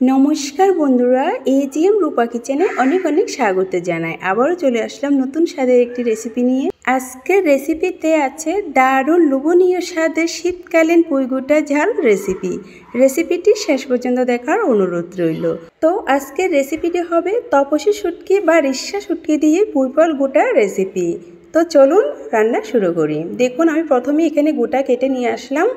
নমস্কার বন্ধুরা, এজিএম রূপা কিচেনে অনেক অনেক স্বাগত জানাই। আবারও চলে আসলাম নতুন স্বাদের একটি রেসিপি নিয়ে। আজকের রেসিপিতে আছে দারুণ লোভনীয় স্বাদের শীতকালীন পুঁইগোটা ঝাল রেসিপিটি শেষ পর্যন্ত দেখার অনুরোধ রইল। তো আজকের রেসিপিটি হবে তপসী শুটকি বা রিসা শুটকি দিয়ে পুঁইফল গোটা রেসিপি। তো চলুন রান্না শুরু করি। দেখুন, আমি প্রথমে এখানে গোটা কেটে নিয়ে আসলাম,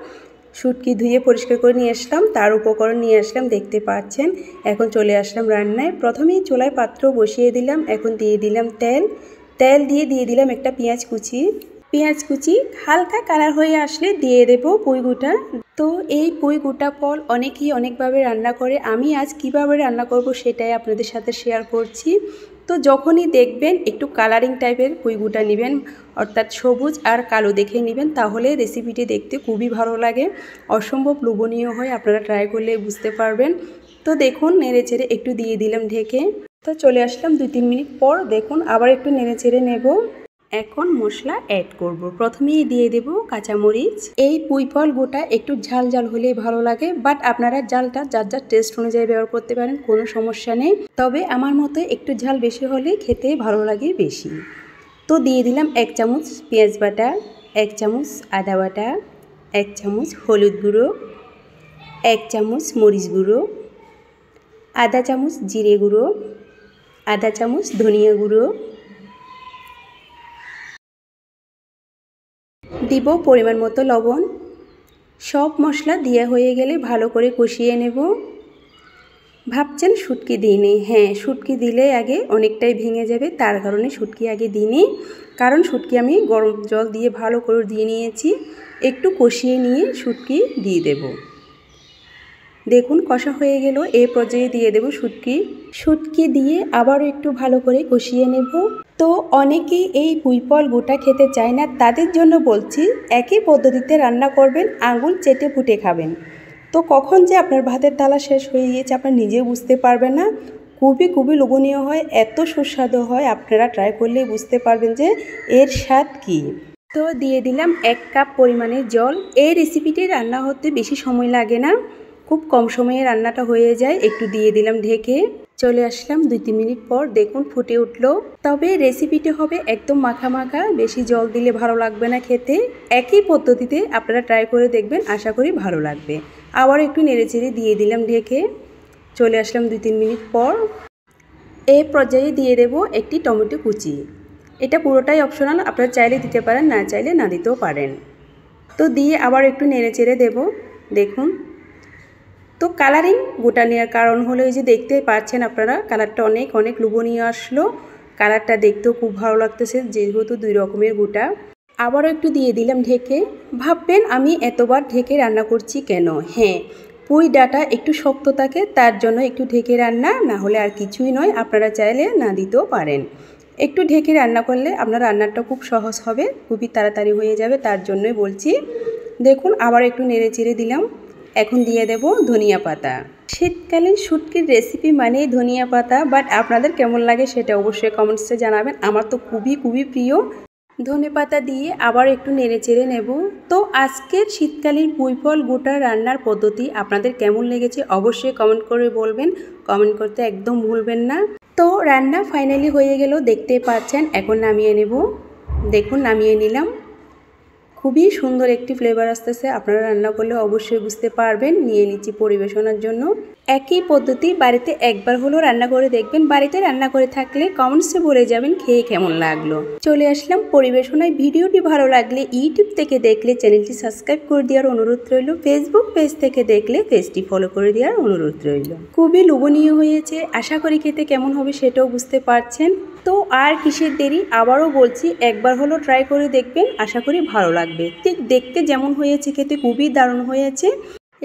শুটকি ধুয়ে পরিষ্কার করে নিয়ে আসলাম, তার উপকরণ নিয়ে আসলাম, দেখতে পাচ্ছেন। এখন চলে আসলাম রান্নায়। প্রথমেই চুলায় পাত্র বসিয়ে দিলাম। এখন দিয়ে দিলাম তেল দিয়ে দিলাম একটা পেঁয়াজ কুচি হালকা কালার হয়ে আসলে দিয়ে দেব পুঁইগোটা। তো এই পুঁইগোটা ফল অনেকেই অনেকভাবে রান্না করে, আমি আজ কিভাবে রান্না করব সেটাই আপনাদের সাথে শেয়ার করছি। তো যখনই দেখবেন একটু কালারিং টাইপের পুঁইগোটা নেবেন, অর্থাৎ সবুজ আর কালো দেখে নেবেন, তাহলে রেসিপিটি দেখতে খুবই ভালো লাগে, অসম্ভব লোভনীয় হয়। আপনারা ট্রাই করলে বুঝতে পারবেন। তো দেখুন, নেড়েচেড়ে একটু দিয়ে দিলাম ঢেকে। তো চলে আসলাম 2-3 মিনিট পর। দেখুন, আবার একটু নেড়েচেড়ে নেব। এখন মশলা অ্যাড করব। প্রথমেই দিয়ে দেব কাঁচামরিচ। এই পুঁইফল গোটা একটু ঝাল ঝাল হলেই ভালো লাগে, বাট আপনারা ঝালটা যার যার টেস্ট অনুযায়ী ব্যবহার করতে পারেন, কোনো সমস্যা নেই। তবে আমার মতে একটু ঝাল বেশি হলে খেতে ভালো লাগে বেশি। তো দিয়ে দিলাম 1 চামচ পেঁয়াজ বাটা, 1 চামচ আদা বাটা, 1 চামচ হলুদ গুঁড়ো, 1 চামচ মরিচ গুঁড়ো, আধা চামচ জিরে গুঁড়ো, আধা চামচ ধনিয়া গুঁড়ো, দিব পরিমাণ মতো লবণ। সব মশলা দেওয়া হয়ে গেলে ভালো করে কষিয়ে নেব। ভাবছেন শুটকি দিইনি? হ্যাঁ, শুটকি দিলে আগে অনেকটাই ভেঙে যাবে, তার কারণে শুটকি আগে দিইনি। কারণ শুটকি আমি গরম জল দিয়ে ভালো করে দিয়ে নিয়েছি। একটু কষিয়ে নিয়ে শুটকি দিয়ে দেব। দেখুন, কষা হয়ে গেল। এই পর্যায়ে দিয়ে দেব শুটকি দিয়ে আবারও একটু ভালো করে কষিয়ে নেব। তো অনেকেই এই পুঁইফল গোটা খেতে চায় না, তাদের জন্য বলছি একই পদ্ধতিতে রান্না করবেন, আঙুল চেটে ফুটে খাবেন। তো কখন যে আপনার ভাতের থালা শেষ হয়ে গিয়েছে আপনার নিজেও বুঝতে পারবেন না। খুবই লোভনীয় হয়, এত সুস্বাদু হয়, আপনারা ট্রাই করলে বুঝতে পারবেন যে এর স্বাদ কী। তো দিয়ে দিলাম 1 কাপ পরিমাণে জল। এই রেসিপিটি রান্না হতে বেশি সময় লাগে না, খুব কম সময়ে রান্নাটা হয়ে যায়। একটু দিয়ে দিলাম ঢেকে। চলে আসলাম 2-3 মিনিট পর। দেখুন, ফুটে উঠলো। তবে রেসিপিটি হবে একদম মাখা, বেশি জল দিলে ভালো লাগবে না খেতে। একই পদ্ধতিতে আপনারা ট্রাই করে দেখবেন, আশা করি ভালো লাগবে। আবার একটু নেড়েচেড়ে দিয়ে দিলাম ঢেকে। চলে আসলাম 2-3 মিনিট পর। এই পর্যায়ে দিয়ে দেব একটি টমেটো কুচি। এটা পুরোটাই অপশনাল, আপনারা চাইলে দিতে পারেন, না চাইলে না দিতেও পারেন। তো দিয়ে আবার একটু নেড়েচেড়ে দেব। দেখুন, তো কালারিং গোটা নেওয়ার কারণ হলো এই যে দেখতে পাচ্ছেন আপনারা, কালারটা অনেক লোভনীয় আসলো। কালারটা দেখতেও খুব ভালো লাগতেছে, যেহেতু 2 রকমের গোটা। আবারও একটু দিয়ে দিলাম ঢেকে। ভাববেন আমি এতবার ঢেকে রান্না করছি কেন? হ্যাঁ, পুঁই ডাঁটা একটু শক্ত থাকে, তার জন্য একটু ঢেকে রান্না, না হলে আর কিছুই নয়। আপনারা চাইলে না দিতেও পারেন। একটু ঢেকে রান্না করলে আপনার রান্নাটা খুব সহজ হবে, খুবই তাড়াতাড়ি হয়ে যাবে, তার জন্যই বলছি। দেখুন, আবার একটু নেড়েচেড়ে দিলাম। এখন দিয়ে দেব ধনিয়া পাতা। শীতকালীন শুটকির রেসিপি মানেই ধনিয়া পাতা, বাট আপনাদের কেমন লাগে সেটা অবশ্যই কমেন্টসে জানাবেন। আমার তো খুবই প্রিয়। ধনেপাতা দিয়ে আবার একটু নেড়েচেড়ে নেব। তো আজকের শীতকালীন পুঁইফল গোটা রান্নার পদ্ধতি আপনাদের কেমন লেগেছে অবশ্যই কমেন্ট করে বলবেন। কমেন্ট করতে একদম ভুলবেন না। তো রান্না ফাইনালি হয়ে গেল, দেখতে পাচ্ছেন। এখন নামিয়ে নেব। দেখুন, নামিয়ে নিলাম। খুবই সুন্দর একটি ফ্লেভার আসতেছে, আপনারা রান্না করলে অবশ্যই বুঝতে পারবেন। নিয়ে নিচ্ছি পরিবেশনার জন্য। একই পদ্ধতি বাড়িতে একবার হলেও রান্না করে দেখবেন। বাড়িতে রান্না করে থাকলে কমেন্টসে বলে যাবেন খেয়ে কেমন লাগলো। চলে আসলাম পরিবেশনায়। ভিডিওটি ভালো লাগলে ইউটিউব থেকে দেখলে চ্যানেলটি সাবস্ক্রাইব করে দেওয়ার অনুরোধ রইল। ফেসবুক পেজ থেকে দেখলে পেজটি ফলো করে দেওয়ার অনুরোধ রইল। খুবই লোভনীয় হয়েছে, আশা করি খেতে কেমন হবে সেটাও বুঝতে পারছেন। তো আর কিসের দেরি, আবারও বলছি একবার হলো ট্রাই করে দেখবেন, আশা করি ভালো লাগবে। ঠিক দেখতে যেমন হয়েছে খেতে খুবই দারুণ হয়েছে।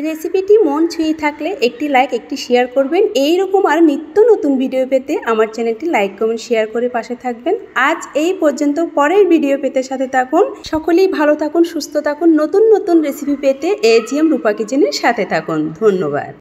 রেসিপিটি মন ছুঁয়ে থাকলে একটি লাইক, একটি শেয়ার করবেন। এইরকম আর নিত্য নতুন ভিডিও পেতে আমার চ্যানেলটি লাইক, কমেন্ট, শেয়ার করে পাশে থাকবেন। আজ এই পর্যন্ত, পরের ভিডিও পেতে সাথে থাকুন। সকলেই ভালো থাকুন, সুস্থ থাকুন। নতুন রেসিপি পেতে এজিএম রূপা কিচেনের সাথে থাকুন। ধন্যবাদ।